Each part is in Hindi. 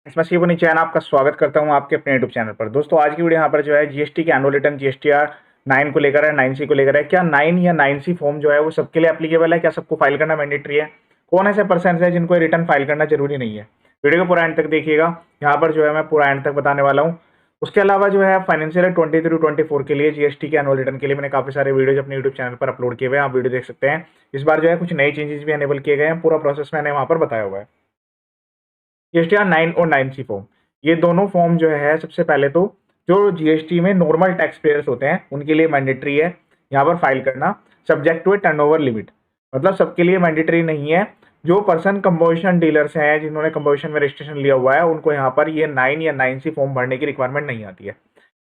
इसमें शिव नीचे आपका स्वागत करता हूं आपके अपने यूट्यूब चैनल पर। दोस्तों आज की वीडियो यहाँ पर जो है जीएसटी के एनुअल रिटर्न जीएसटीआर 9 को लेकर है, 9C को लेकर है। क्या 9 या 9C फॉर्म जो है वो सबके लिए एप्लीकेबल है? क्या सबको फाइल करना मैंडेटरी है? कौन ऐसे पर्सन है जिनको रिटर्न फाइल करना जरूरी नहीं है? वीडियो को पूरा एंड तक देखिएगा। यहाँ पर जो है मैं पूरा एंड तक बताने वाला हूँ। उसके अलावा जो है फाइनेंशियल 23-24 के लिए जीएसटी के एनुअल रिटर्न के लिए मैंने काफी सारे वीडियोज अपने यूट्यूब चैनल पर अपलोड किए हुए हैं, आप वीडियो देख सकते हैं। इस बार जो है कुछ नए चेंजेस भी एनेबल किए गए हैं, पूरा प्रोसेस मैंने वहां पर बताया हुआ है। जीएसटीआर 9 और 9C फॉर्म, ये दोनों फॉर्म जो है सबसे पहले तो जो जीएसटी में नॉर्मल टैक्स पेयर्स होते हैं उनके लिए मैंडेटरी है यहाँ पर फाइल करना, subject to a turnover limit. मतलब सबके लिए मैंडेटरी नहीं है। जो पर्सन कंपोजिशन डीलर्स हैं जिन्होंने कंपोजिशन में रजिस्ट्रेशन लिया हुआ है उनको यहाँ पर ये 9 या 9C फॉर्म भरने की रिक्वायरमेंट नहीं आती है।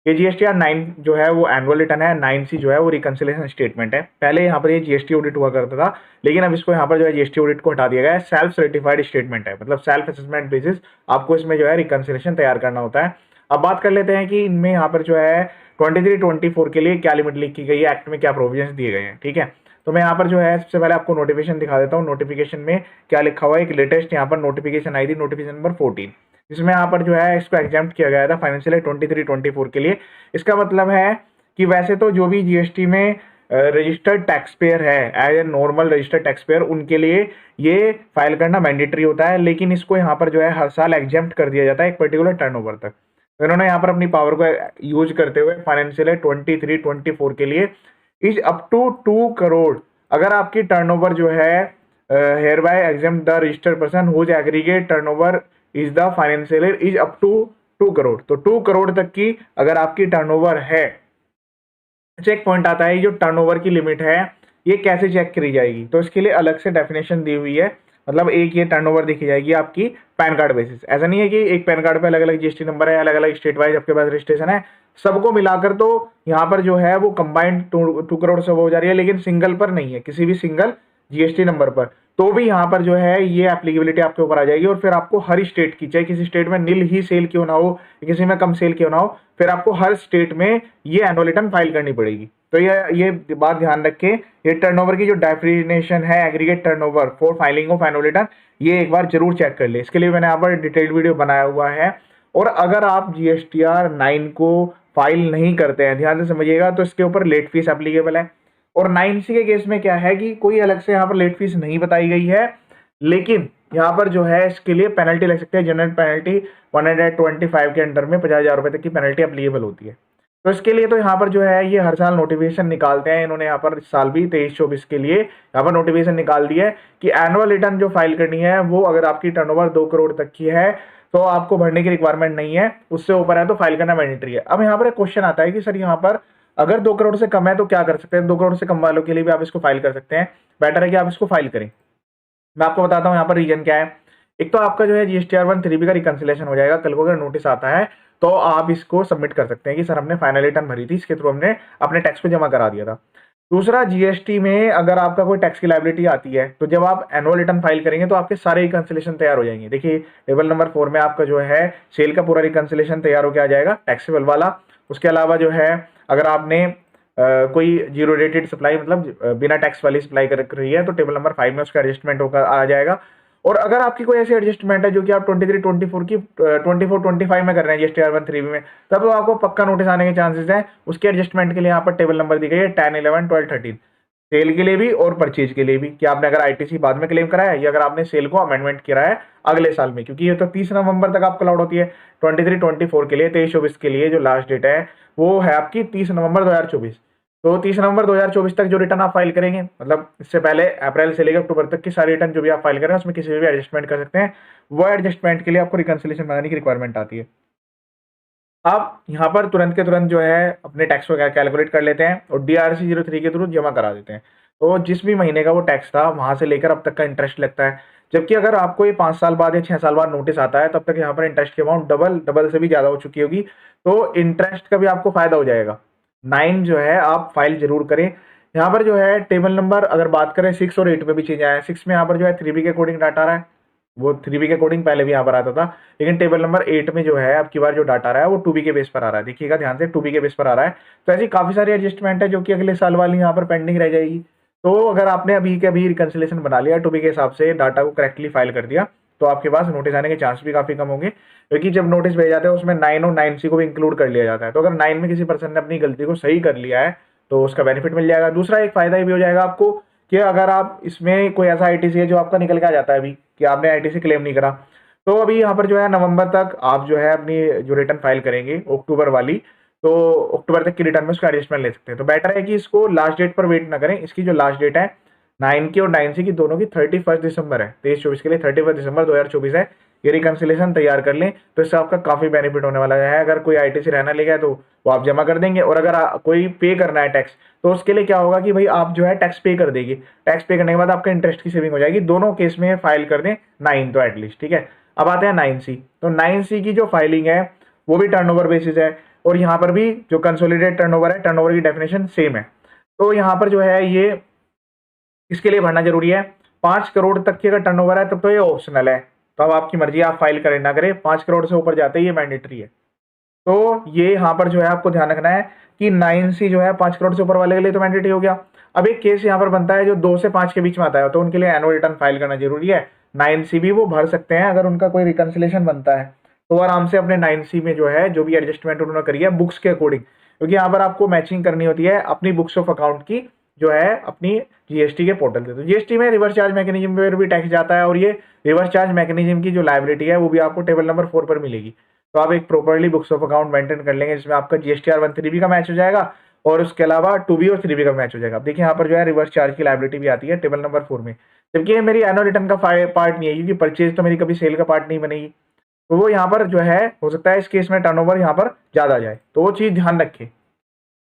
ये जीएसटीआर 9 जो है वो एनुअल रिटर्न है, 9C जो है वो रिकंसिलेशन स्टेटमेंट है। पहले यहाँ पर ये जीएसटी ऑडिट हुआ करता था, लेकिन अब इसको यहाँ पर जो है जीएसटी ऑडिट को हटा दिया गया है। सेल्फ सर्टिफाइड स्टेटमेंट है, मतलब सेल्फ असेसमेंट बेसिस आपको इसमें जो है रिकंसिलेशन तैयार करना होता है। अब बात कर लेते हैं कि इनमें यहाँ पर जो है 23-24 के लिए क्या लिमिट लिखी गई है, एक्ट में क्या प्रोविजंस दिए गए हैं। ठीक है, तो मैं यहाँ पर जो है सबसे पहले आपको नोटिफिकेशन दिखा देता हूँ। नोटिफिकेशन में क्या लिखा हुआ है, एक लेटेस्ट यहाँ पर नोटिफिकेशन आई थी, नोटिफिकेशन नंबर 14, जिसमें यहाँ पर जो है इसको एग्जाम्प्ट किया गया था फाइनेंशियल 23-24 के लिए। इसका मतलब है कि वैसे तो जो भी जीएसटी में रजिस्टर्ड टैक्स पेयर है, as a normal registered tax payer, उनके लिए ये फाइल करना मैंडेटरी होता है, लेकिन इसको यहाँ पर जो है हर साल एग्जाम्प्ट कर दिया जाता है एक पर्टिकुलर टर्नओवर तक। तो इन्होंने यहाँ पर अपनी पावर को यूज करते हुए फाइनेंशियल 23-24 के लिए इज अप टू 2 करोड़, अगर आपकी टर्नओवर जो है hereby exempt the registered person whose aggregate turnover is the financial is up to 2 crore, तो 2 करोड़ तक की अगर आपकी टर्नओवर है। चेक पॉइंट आता है, जो टर्नओवर की लिमिट है ये कैसे चेक करी जाएगी, तो इसके लिए अलग से डेफिनेशन दी हुई है। मतलब एक ये टर्नओवर देखी जाएगी आपकी पैन कार्ड बेसिस। ऐसा नहीं है कि एक पैन कार्ड पे अलग अलग जीएसटी नंबर है, अलग अलग स्टेट वाइज आपके पास रजिस्ट्रेशन है, सबको मिलाकर तो यहाँ पर जो है वो कंबाइंड 2 करोड़ से हो जा रही है, लेकिन सिंगल पर नहीं है, किसी भी सिंगल जीएसटी नंबर पर तो भी यहाँ पर जो है ये एप्लीकेबिलिटी आपके ऊपर आ जाएगी। और फिर आपको हर स्टेट की, चाहे किसी स्टेट में नील ही सेल क्यों ना हो, किसी में कम सेल क्यों ना हो, फिर आपको हर स्टेट में ये एनुअल रिटर्न फाइल करनी पड़ेगी। तो ये बात ध्यान रखें, ये टर्नओवर की जो डेफिनेशन है aggregate turnover for filing of annual return, ये एक बार जरूर चेक कर ले। इसके लिए मैंने यहाँ पर डिटेल्ड वीडियो बनाया हुआ है। और अगर आप जीएसटीआर 9 को फाइल नहीं करते हैं, ध्यान से समझिएगा, तो इसके ऊपर लेट फीस एप्लीकेबल है। और 9C के केस में क्या है कि कोई अलग से यहाँ पर लेट फीस नहीं बताई गई है, लेकिन यहाँ पर जो है इसके लिए पेनल्टी लग सकती है। जनरल पेनल्टी 125 के अंडर में 50,000 रुपए तक की पेनल्टी एप्लीकेबल होती है। तो इसके लिए तो यहाँ पर जो है ये हर साल नोटिफिकेशन निकालते हैं इन्होंने। यहाँ पर इस साल भी 23-24 के लिए यहाँ पर नोटिफिकेशन निकाल दी है कि एनुअल रिटर्न जो फाइल करनी है वो अगर आपकी टर्नओवर 2 करोड़ तक की है तो आपको भरने की रिक्वायरमेंट नहीं है, उससे ऊपर है तो फाइल करना मैंडेटरी है। अब यहाँ पर एक क्वेश्चन आता है कि सर यहाँ पर अगर 2 करोड़ से कम है तो क्या कर सकते हैं? 2 करोड़ से कम वालों के लिए भी आप इसको फाइल कर सकते हैं, बेटर है कि आप इसको फाइल करें। मैं आपको बताता हूँ यहाँ पर रीजन क्या है। एक तो आपका जो है जीएसटीआर 1 का रिकंसिलेशन हो जाएगा। कल को अगर नोटिस आता है तो आप इसको सबमिट कर सकते हैं कि सर हमने फाइनल रिटर्न भरी थी, इसके थ्रू हमने अपने टैक्स को जमा करा दिया था। दूसरा, जीएसटी में अगर आपका कोई टैक्स की लायबिलिटी आती है तो जब आप एनुअल रिटर्न फाइल करेंगे तो आपके सारे रिकंसिलेशन तैयार हो जाएंगे। देखिए टेबल नंबर 4 में आपका जो है सेल का पूरा रिकंसिलेशन तैयार होकर आ जाएगा, टैक्सेबल वाला। उसके अलावा जो है अगर आपने कोई जीरो रेटेड सप्लाई, मतलब बिना टैक्स वाली सप्लाई कर रही है, तो टेबल नंबर 5 में उसका एडजस्टमेंट होकर आ जाएगा। और अगर आपकी कोई ऐसी एडजस्टमेंट है जो कि आप 23-24 की 24-25 में कर रहे हैं जीएसटीआर 1 में, तब तो आपको पक्का नोटिस आने के चांसेस हैं। उसके एडजस्टमेंट के लिए यहाँ पर टेबल नंबर दी गई है 10, 11, 12, 13, सेल के लिए भी और परचेज के लिए भी, कि आपने अगर आईटीसी बाद में क्लेम कराया या अगर आपने सेल को अमेंडमेंट किया है अगले साल में, क्योंकि ये तो 30 नवंबर तक आपको अलाउड होती है 23-24 के लिए। 23-24 के लिए जो लास्ट डेट है वो है आपकी 30 नवंबर 2024। तो 30 नवंबर 2024 तक जो रिटर्न आप फाइल करेंगे, मतलब इससे पहले अप्रैल से लेकर अक्टूबर तक की सारी रिटर्न जो भी आप फाइल करें उसमें किसी भी एडजस्टमेंट कर सकते हैं। वो एडजस्टमेंट के लिए आपको रिकंसिलेशन बनाने की रिक्वायरमेंट आती है। आप यहाँ पर तुरंत के तुरंत जो है अपने टैक्स को कैलकुलेट कर लेते हैं और DRC 03 के थ्रू जमा करा देते हैं। तो जिस भी महीने का वो टैक्स था वहां से लेकर अब तक का इंटरेस्ट लगता है। जबकि अगर आपको ये 5 साल बाद या 6 साल बाद नोटिस आता है तब तक यहाँ पर इंटरेस्ट की अमाउंट डबल से भी ज्यादा हो चुकी होगी, तो इंटरेस्ट का भी आपको फायदा हो जाएगा। 9 जो है आप फाइल जरूर करें। यहाँ पर जो है टेबल नंबर अगर बात करें 6 और 8 में भी चेंज आया है। 6 में यहाँ पर जो है 3B के अकॉर्डिंग डाटा आ रहा है, वो 3B के अकॉर्डिंग पहले भी यहाँ पर आता था, लेकिन टेबल नंबर 8 में जो है अब की बार जो डाटा आ रहा है वो 2B के बेस पर आ रहा है। देखिएगा ध्यान से, 2B के बेस पर आ रहा है। तो ऐसी काफी सारी एडजस्टमेंट है जो कि अगले साल वाली यहाँ पर पेंडिंग रह जाएगी। तो अगर आपने अभी के अभी रिकंसिलेशन बना लिया 2B के हिसाब से, डाटा को करेक्टली फाइल कर दिया, तो आपके पास नोटिस आने के चांस भी काफ़ी कम होंगे, क्योंकि जब नोटिस भेजा जाता है उसमें 9 और 9C को भी इंक्लूड कर लिया जाता है। तो अगर 9 में किसी पर्सन ने अपनी गलती को सही कर लिया है तो उसका बेनिफिट मिल जाएगा। दूसरा एक फ़ायदा ये भी हो जाएगा आपको कि अगर आप इसमें कोई ऐसा ITC है जो आपका निकल के आ जाता है अभी कि आपने ITC क्लेम नहीं करा, तो अभी यहाँ पर जो है नवंबर तक आप जो है अपनी जो रिटर्न फाइल करेंगे अक्टूबर वाली, तो अक्टूबर तक की रिटर्न में उसका एडजस्टमेंट ले सकते हैं। तो बेटर है कि इसको लास्ट डेट पर वेट ना करें। इसकी जो लास्ट डेट है 9 की और 9C की दोनों की 31 दिसंबर है, 23-24 के लिए 31 दिसंबर 2024 है। ये रिकन्सिलेशन तैयार कर लें तो इससे आपका काफ़ी बेनिफिट होने वाला है। अगर कोई ITC रहना ले गया तो वो आप जमा कर देंगे, और अगर कोई पे करना है टैक्स तो उसके लिए क्या होगा कि भाई आप जो है टैक्स पे कर देगी। टैक्स पे करने के बाद आपका इंटरेस्ट की सेविंग हो जाएगी। दोनों केस में फाइल कर दें 9 तो एटलीस्ट, ठीक है। अब आते हैं 9C। तो 9C की जो फाइलिंग है वो भी टर्नओवर बेसिस है, और यहाँ पर भी जो कंसोलिडेटेड टर्नओवर है, टर्नओवर की डेफिनेशन सेम है। तो यहाँ पर जो है ये इसके लिए भरना जरूरी है। 5 करोड़ तक की अगर टर्नओवर है तब तो ये ऑप्शनल है, तो अब आपकी मर्जी, आप फाइल करें ना करें। 5 करोड़ से ऊपर जाते ही ये मैंडेटरी है। तो ये यहाँ पर जो है आपको ध्यान रखना है कि 9C जो है 5 करोड़ से ऊपर वाले के लिए तो मैंडेटरी हो गया। अब एक केस यहाँ पर बनता है जो 2 से 5 के बीच में आता है, तो उनके लिए एनुअल रिटर्न फाइल करना जरूरी है। 9C भी वो भर सकते हैं अगर उनका कोई रिकन्सिलेशन बनता है, तो आराम से अपने 9C में जो है जो भी एडजस्टमेंट उन्होंने करी है बुक्स के अकॉर्डिंग, क्योंकि यहाँ पर आपको मैचिंग करनी होती है अपनी बुक्स ऑफ अकाउंट की जो है अपनी GST के पोर्टल से। तो GST में रिवर्स चार्ज मैकेनिज्म पर भी टैक्स जाता है, और ये रिवर्स चार्ज मैकेनिज्म की जो लायबिलिटी है वो भी आपको टेबल नंबर 4 पर मिलेगी। तो आप एक properly books of account maintain कर लेंगे जिसमें आपका GSTR 1 3B का मैच हो जाएगा, और उसके अलावा 2B और 3B का मैच हो जाएगा। अब देखिए यहाँ पर जो है रिवर्स चार्ज की लायबिलिटी भी आती है टेबल नंबर 4 में, जबकि ये मेरी एनुअल रिटर्न का पार्ट नहीं है, क्योंकि परचेज तो मेरी कभी सेल का पार्ट नहीं बनेगी। तो वो यहाँ पर जो है हो सकता है इस केस में टर्नओवर यहाँ पर ज़्यादा जाए, तो वो चीज़ ध्यान रखें।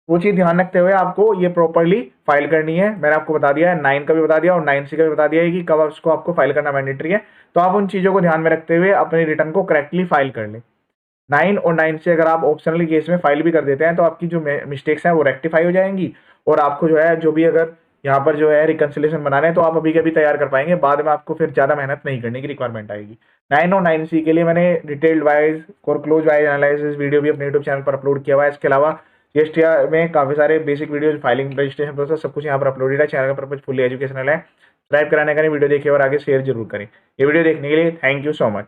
वो चीज़ ध्यान रखते हुए आपको ये प्रॉपर्ली फाइल करनी है। मैंने आपको बता दिया है, 9 का भी बता दिया और 9C का भी बता दिया है कि कब उसको आपको फाइल करना मैंडेटरी है। तो आप उन चीज़ों को ध्यान में रखते हुए अपनी रिटर्न को करेक्टली फाइल कर लें। 9 और 9C अगर आप ऑप्शनली केस में फाइल भी कर देते हैं तो आपकी जो मिस्टेक्स हैं वो रेक्टिफाई हो जाएंगी, और आपको जो है जो भी अगर यहाँ पर जो है रिकन्सिलेशन बनाना है तो आप अभी के अभी तैयार कर पाएंगे। बाद में आपको फिर ज़्यादा मेहनत नहीं करने की रिक्वायरमेंट आएगी। 9 और 9C के लिए मैंने डिटेल्ड वाइज और क्लोज वाइज एनालिसिस वीडियो भी अपने यूट्यूब चैनल पर अपलोड किया हुआ है। इसके अलावा GSTR में काफ़ी सारे basic video, filing, registration process सब कुछ यहाँ पर अपलोडेड है। चैनल का पर्पज फुली एजुकेशनल है। सब्सक्राइब कराने का नहीं, वीडियो देखिए और आगे शेयर जरूर करें। ये वीडियो देखने के लिए थैंक यू सो मच।